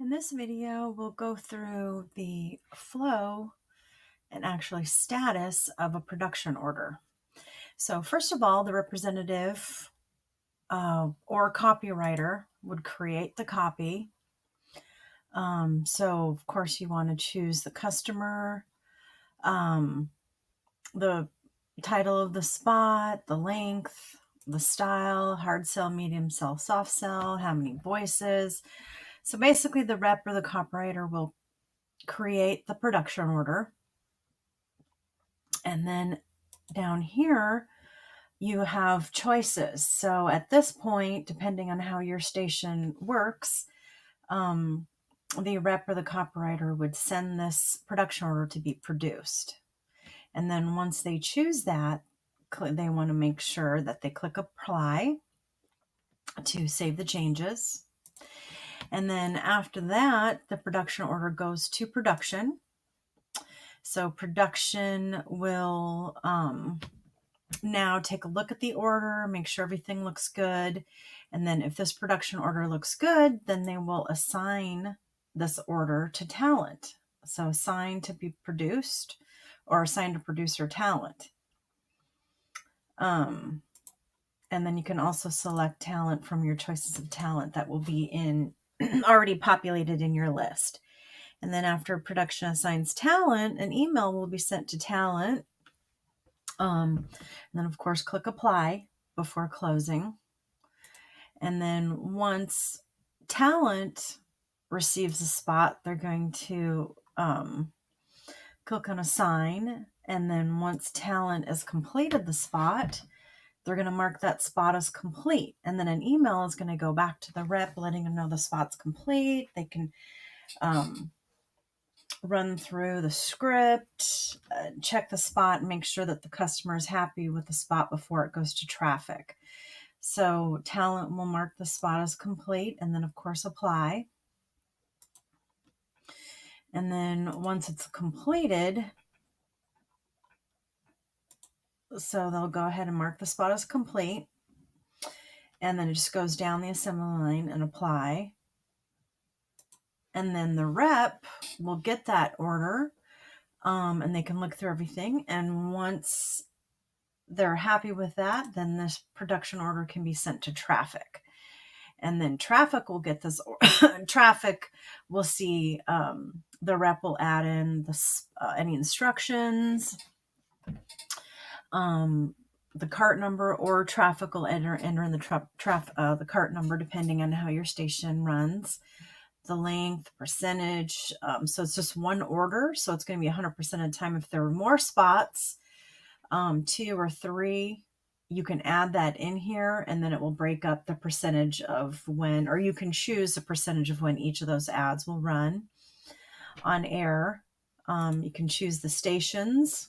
In this video, we'll go through the flow and actually status of a production order. So first of all, the representative or copywriter would create the copy. So of course you want to choose the customer, the title of the spot, the length, the style, hard sell, medium sell, soft sell, how many voices. So basically the rep or the copywriter will create the production order. And then down here, you have choices. So at this point, depending on how your station works, the rep or the copywriter would send this production order to be produced. And then once they choose that, they want to make sure that they click apply to save the changes. And then after that, the production order goes to production. So production will now take a look at the order, make sure everything looks good. And then if this production order looks good, then they will assign this order to talent. So assign to be produced or assign to producer talent. And then you can also select talent from your choices of talent that will be in already populated in your list. And then after production assigns talent, an email will be sent to talent. And then of course, click apply before closing. And then once talent receives a spot, they're going to click on assign. And then once talent has completed the spot, they're going to mark that spot as complete. And then an email is going to go back to the rep letting them know the spot's complete. They can run through the script, check the spot, and make sure that the customer is happy with the spot before it goes to traffic. So talent will mark the spot as complete and then of course apply. And then once it's completed, so they'll go ahead and mark the spot as complete. And then it just goes down the assembly line and apply. And then the rep will get that order and they can look through everything. And once they're happy with that, then this production order can be sent to traffic. And then traffic will get this. Traffic will see the rep will add in any instructions, the cart number, or traffic will enter in the cart number depending on how your station runs. The length, percentage. So it's just one order. So it's going to be 100% of the time. If there are more spots, 2 or 3, you can add that in here and then it will break up the percentage of when, or you can choose the percentage of when each of those ads will run on air. You can choose the stations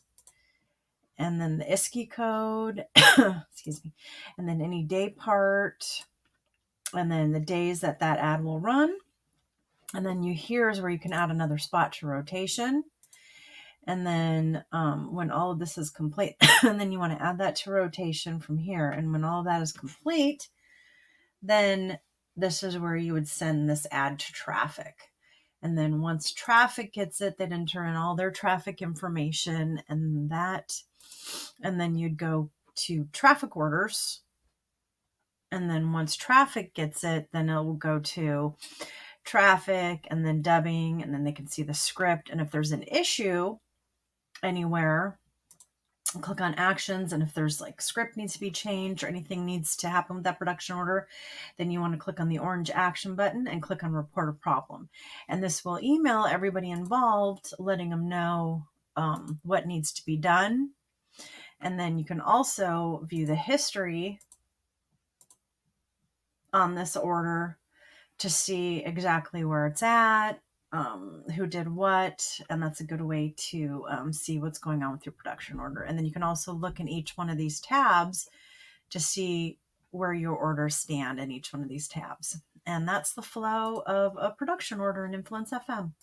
and then the ISKI code, excuse me, and then any day part, and then the days that ad will run. And then here's where you can add another spot to rotation. And then when all of this is complete, and then you want to add that to rotation from here. And when all of that is complete, then this is where you would send this ad to traffic. And then once traffic gets it, they'd enter in all their traffic information and then you'd go to traffic orders. And then once traffic gets it, then it will go to traffic and then dubbing, and then they can see the script. And if there's an issue anywhere, click on actions, and if there's like script needs to be changed or anything needs to happen with that production order, then you want to click on the orange action button and click on report a problem, and this will email everybody involved letting them know what needs to be done. And then you can also view the history on this order to see exactly where it's at, who did what, and that's a good way to see what's going on with your production order. And then you can also look in each one of these tabs to see where your orders stand in each one of these tabs. And that's the flow of a production order in Influence FM.